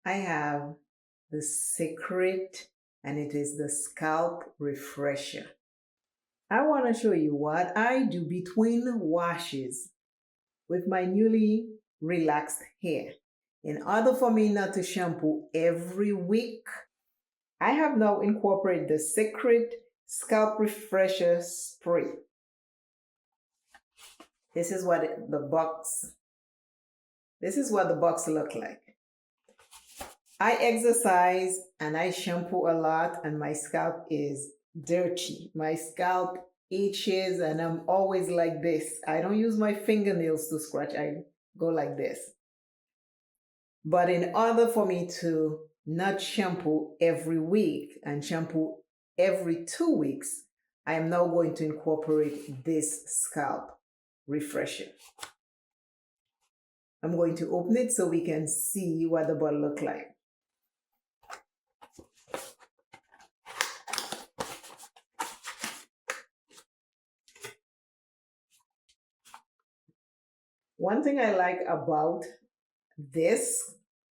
I have the CECRED, and it is the Scalp Refresher. I want to show you what I do between washes with my newly relaxed hair. In order for me not to shampoo every week, I have now incorporated the CECRED Scalp Refresher Spray. This is what the box looks like. I exercise and I shampoo a lot, and my scalp is dirty. My scalp itches, and I'm always like this. I don't use my fingernails to scratch. I go like this. But in order for me to not shampoo every week and shampoo every 2 weeks, I am now going to incorporate this scalp refresher. I'm going to open it so we can see what the bottle looks like. One thing I like about this,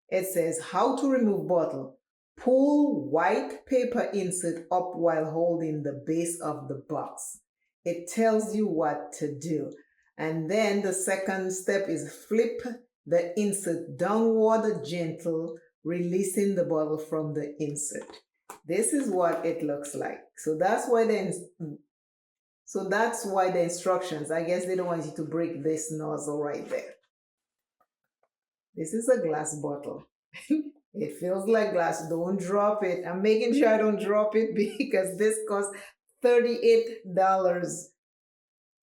it says how to remove bottle. Pull white paper insert up while holding the base of the box. It tells you what to do. And then the second step is flip the insert downward gentle, releasing the bottle from the insert. This is what it looks like. So that's why the instructions, I guess they don't want you to break this nozzle right there. This is a glass bottle. It feels like glass. Don't drop it. I'm making sure I don't drop it because this costs $38.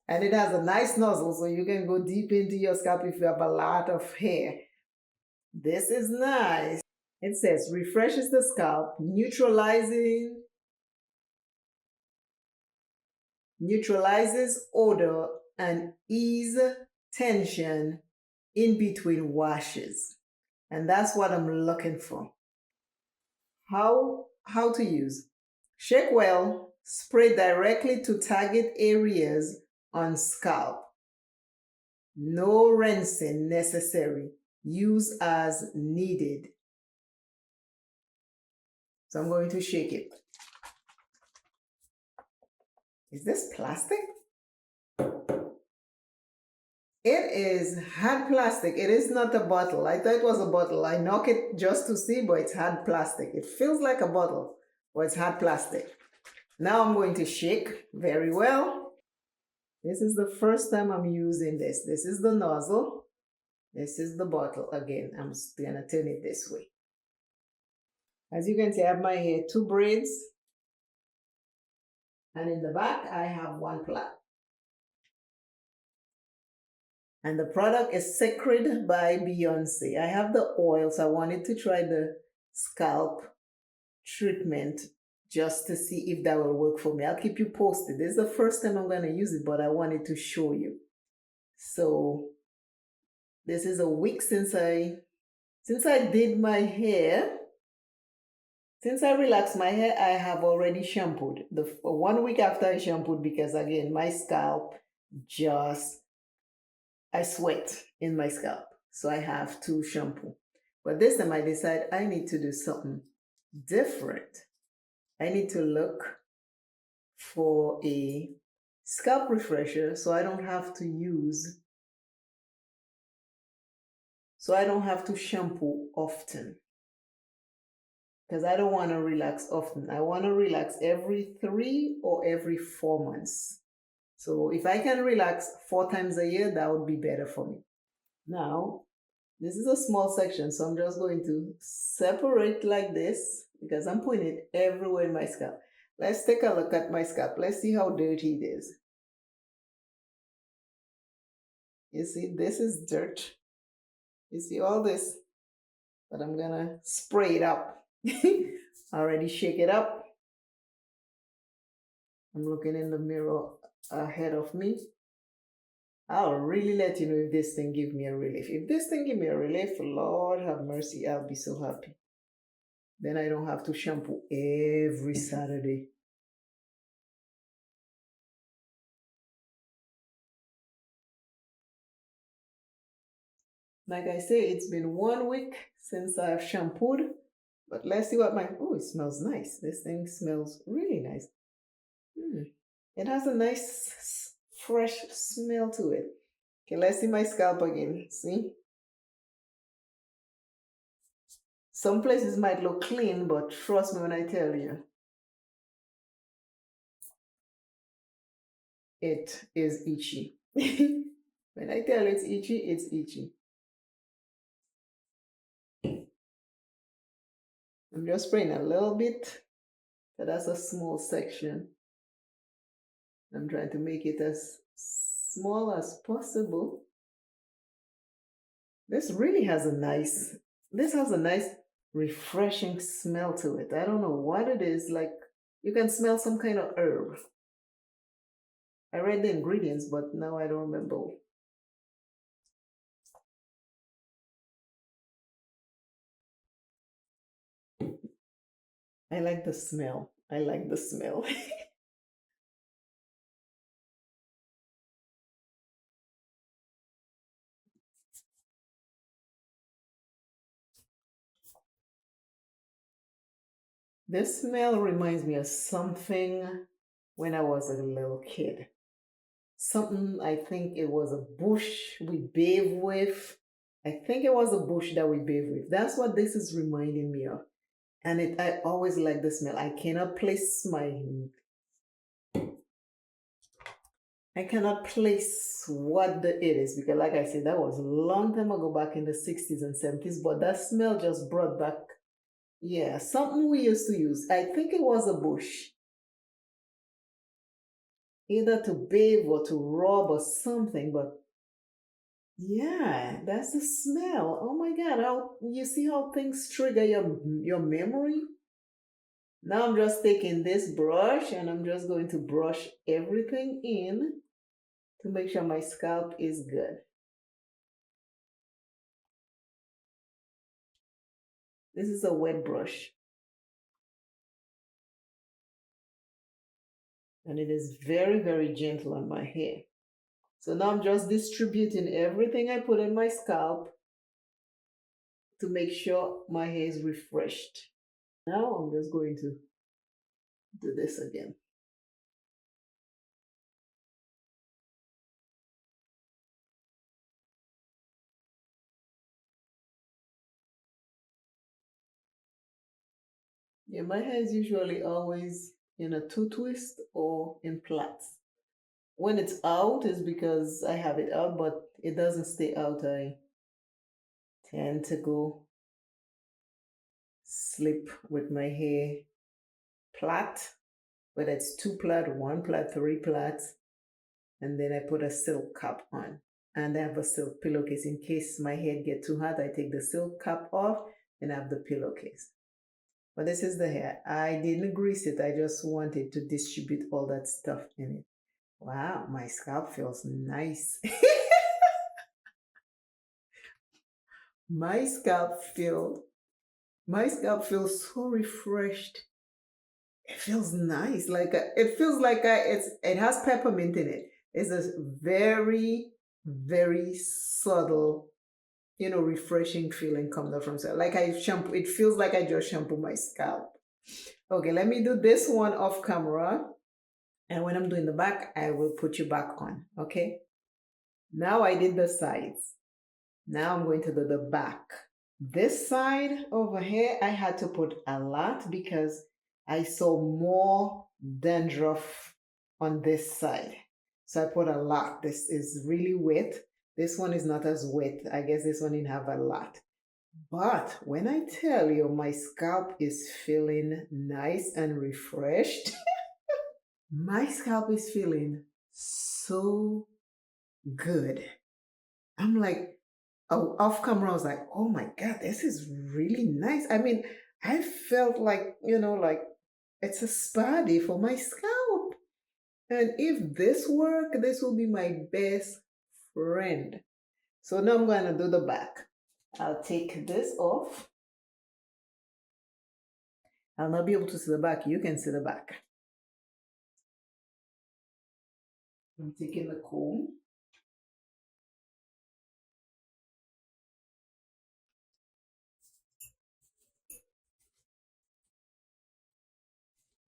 And it has a nice nozzle so you can go deep into your scalp if you have a lot of hair. This is nice. It says refreshes the scalp, neutralizes odor, and ease tension in between washes. And that's what I'm looking for. How to use. Shake well, spray directly to target areas on scalp. No rinsing necessary. Use as needed. So I'm going to shake it. Is this plastic? It is hard plastic. It is not a bottle. I thought it was a bottle. I knock it just to see, but it's hard plastic. It feels like a bottle, but it's hard plastic. Now I'm going to shake very well. This is the first time I'm using this. This is the nozzle. This is the bottle. Again, I'm gonna turn it this way. As you can see, I have my hair 2 braids. And in the back, I have 1 plait. And the product is CECRED by Beyonce. I have the oil, so I wanted to try the scalp treatment just to see if that will work for me. I'll keep you posted. This is the first time I'm going to use it, but I wanted to show you. So this is a week since I did my hair. Since I relaxed my hair, I have already shampooed. 1 week after I shampooed, because again, my scalp I sweat in my scalp. So I have to shampoo. But this time I decided I need to do something different. I need to look for a scalp refresher so I don't have to shampoo often. Because I don't want to relax often. I want to relax every 3 or every 4 months. So if I can relax 4 times a year, that would be better for me. Now, this is a small section, so I'm just going to separate like this because I'm putting it everywhere in my scalp. Let's take a look at my scalp. Let's see how dirty it is. You see, this is dirt. You see all this? But I'm gonna spray it up. Already shake it up. I'm looking in the mirror ahead of me. I'll really let you know if this thing give me a relief. If this thing give me a relief, Lord have mercy, I'll be so happy. Then I don't have to shampoo every Saturday. Like I say, it's been 1 week since I've shampooed, but let's see what my, oh, it smells nice. This thing smells really nice. It has a nice fresh smell to it. Okay, let's see my scalp again. See? Some places might look clean, but trust me when I tell you, it is itchy. When I tell you it's itchy, it's itchy. I'm just spraying a little bit, but that's a small section. I'm trying to make it as small as possible. This really has a nice, this has a nice refreshing smell to it. I don't know what it is, like you can smell some kind of herb. I read the ingredients, but now I don't remember. I like the smell. I like the smell. This smell reminds me of something when I was a little kid. Something, I think it was a bush we bathed with. I think it was a bush that we bathed with. That's what this is reminding me of. And I always like the smell. I cannot place what it is because, like I said, that was a long time ago, back in the 60s and 70s. But that smell just brought back, yeah, something we used to use. I think it was a bush, either to bathe or to rub or something. But yeah, that's the smell. Oh my God! How you see how things trigger your memory? Now I'm just taking this brush and I'm just going to brush everything in to make sure my scalp is good. This is a wet brush and it is very, very gentle on my hair. So now I'm just distributing everything I put in my scalp to make sure my hair is refreshed. Now I'm just going to do this again. Yeah, my hair is usually always in a two twist or in plaits. When it's out is because I have it out, but it doesn't stay out. I tend to go sleep with my hair plait, whether it's two plait, one plait, three plaits, and then I put a silk cap on. And I have a silk pillowcase in case my head get too hot. I take the silk cap off and I have the pillowcase. But this is the hair. I didn't grease it. I just wanted to distribute all that stuff in it. Wow, my scalp feels nice. my scalp feel my scalp feels so refreshed. It feels nice. It feels like it has peppermint in it. It's a very, very subtle, refreshing feeling comes up from scalp. Like I shampoo, it feels like I just shampoo my scalp. Okay, let me do this one off camera. And when I'm doing the back, I will put you back on. Okay. Now I did the sides. Now I'm going to do the back. This side over here, I had to put a lot because I saw more dandruff on this side. So I put a lot. This is really wet. This one is not as wet. I guess this one didn't have a lot. But when I tell you my scalp is feeling nice and refreshed, my scalp is feeling so good. I'm like, oh, off camera, I was like, oh my God, this is really nice. I mean, I felt like, like it's a spa day for my scalp. And if this work, this will be my best friend. So now I'm going to do the back. I'll take this off. I'll not be able to see the back. You can see the back. I'm taking the comb.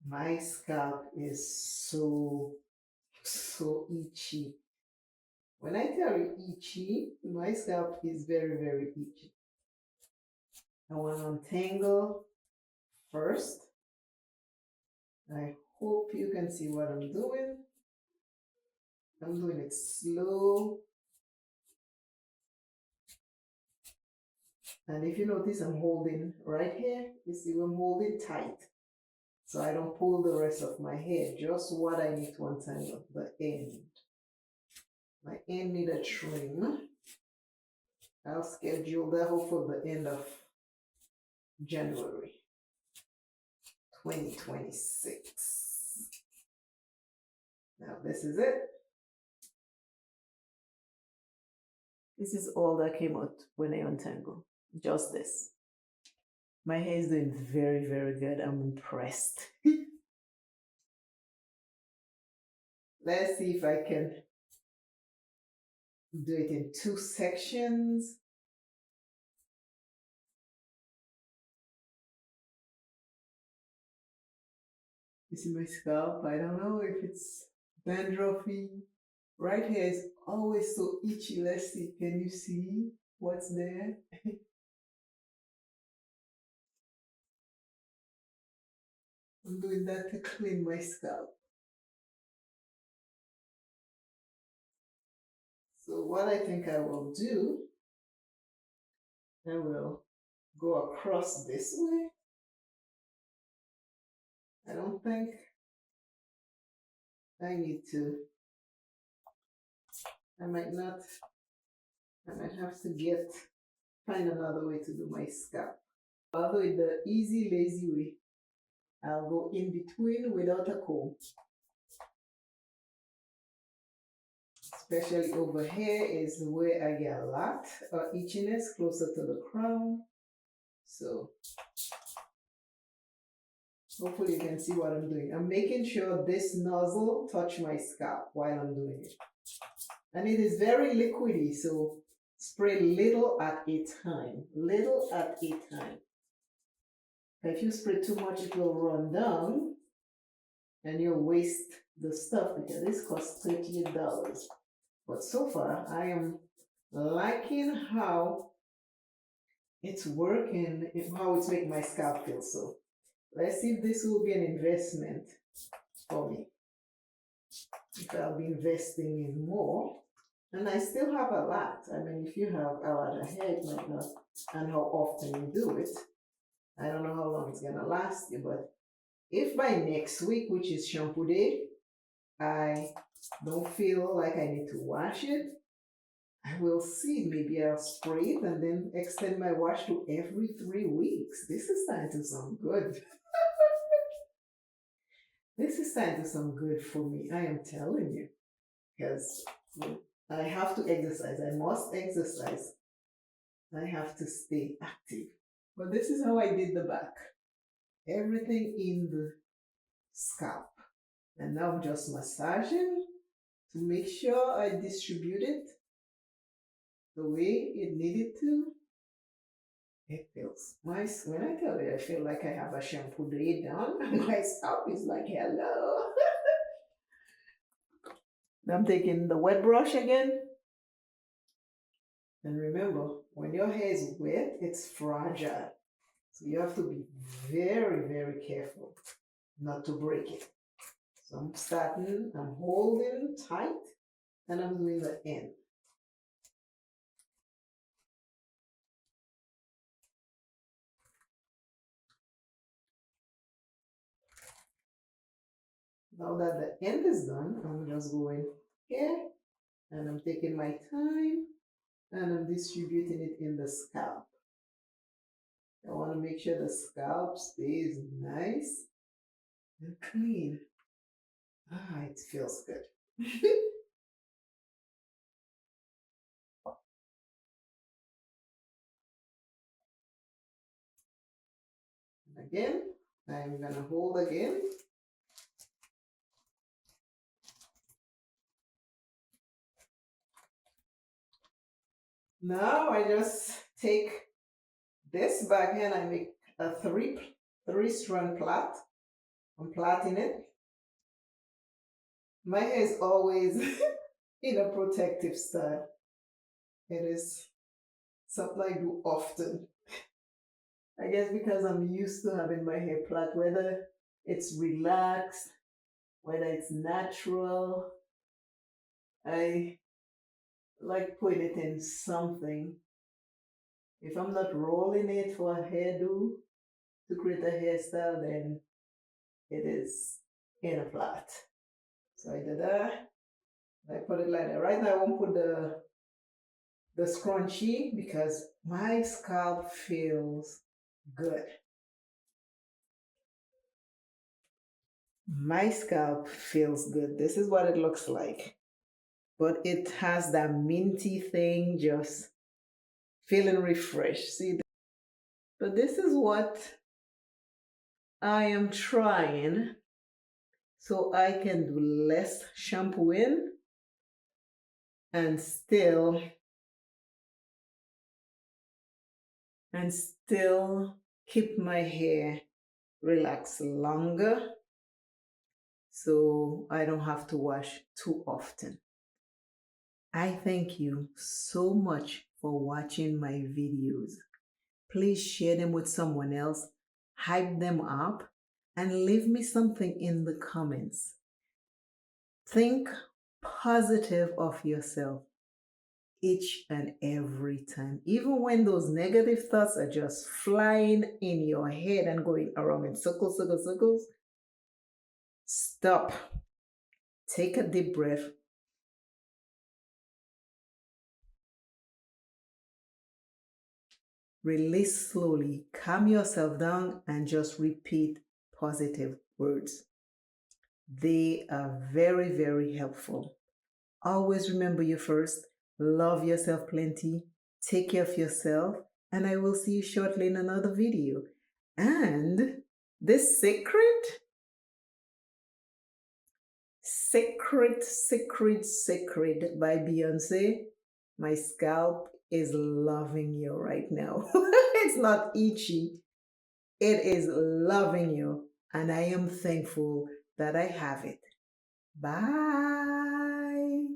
My scalp is so itchy. When I tell you itchy, my scalp is very, very itchy. I want to untangle first. I hope you can see what I'm doing. I'm doing it slow. And if you notice, I'm holding right here. You see, I'm holding tight. So I don't pull the rest of my hair, just what I need to untangle, the end. My end need a trim. I'll schedule that for the end of January 2026. Now this is it. This is all that came out when I untangle. Just this. My hair is doing very, very good. I'm impressed. Let's see if I can do it in 2 sections. You see my scalp? I don't know if it's dandruffy. Right here is always so itchy. Let's see. Can you see what's there? I'm doing that to clean my scalp. So what I think I will do, I will go across this way. I don't think I need to. I might have to find another way to do my scalp. I'll do it the easy, lazy way. I'll go in between without a comb. Especially over here is where I get a lot of itchiness closer to the crown. So hopefully you can see what I'm doing. I'm making sure this nozzle touch my scalp while I'm doing it. And it is very liquidy, so spray little at a time. Little at a time. If you spray too much, it will run down and you'll waste the stuff because this costs $38. But so far, I am liking how it's working, how it's making my scalp feel. So let's see if this will be an investment for me. If I'll be investing in more. And I still have a lot. I mean, if you have a lot of hair, it might not, and how often you do it. I don't know how long it's gonna last you, but if by next week, which is shampoo day, I don't feel like I need to wash it, I will see. Maybe I'll spray it and then extend my wash to every 3 weeks. This is starting to sound good. This is starting to sound good for me. I am telling you. Because I have to exercise. I must exercise. I have to stay active. But this is how I did the back. Everything in the scalp. And now I'm just massaging to make sure I distribute it the way it needed to. It feels nice. When I tell you, I feel like I have a shampoo day done. My scalp is like, hello. Now I'm taking the wet brush again. And remember, when your hair is wet, it's fragile. So you have to be very, very careful not to break it. So I'm holding tight, and I'm doing the end. Now that the end is done, I'm just going here, and I'm taking my time, and I'm distributing it in the scalp. I want to make sure the scalp stays nice and clean. Ah, it feels good. Again, I'm gonna hold again. Now I just take this back and I make a three strand plait I'm plaiting it. My hair is always in a protective style. It is something I do often. I guess because I'm used to having my hair plait, whether it's relaxed, whether it's natural, I like putting it in something. If I'm not rolling it for a hairdo to create a hairstyle, then it is in a plait. So I did that. I put it like that. Right now I won't put the scrunchie because my scalp feels good. My scalp feels good. This is what it looks like. But it has that minty thing, just feeling refreshed. See, but this is what I am trying so I can do less shampooing and still keep my hair relaxed longer so I don't have to wash too often. I thank you so much for watching my videos. Please share them with someone else, hype them up, and leave me something in the comments. Think positive of yourself each and every time. Even when those negative thoughts are just flying in your head and going around in circles, circles, circles, stop. Take a deep breath. Release slowly, calm yourself down, and just repeat positive words. They are very, very helpful. Always remember you first. Love yourself plenty. Take care of yourself. And I will see you shortly in another video. And this Sacred by Beyonce, my scalp is loving you right now. It's not itchy. It is loving you. And I am thankful that I have it. Bye.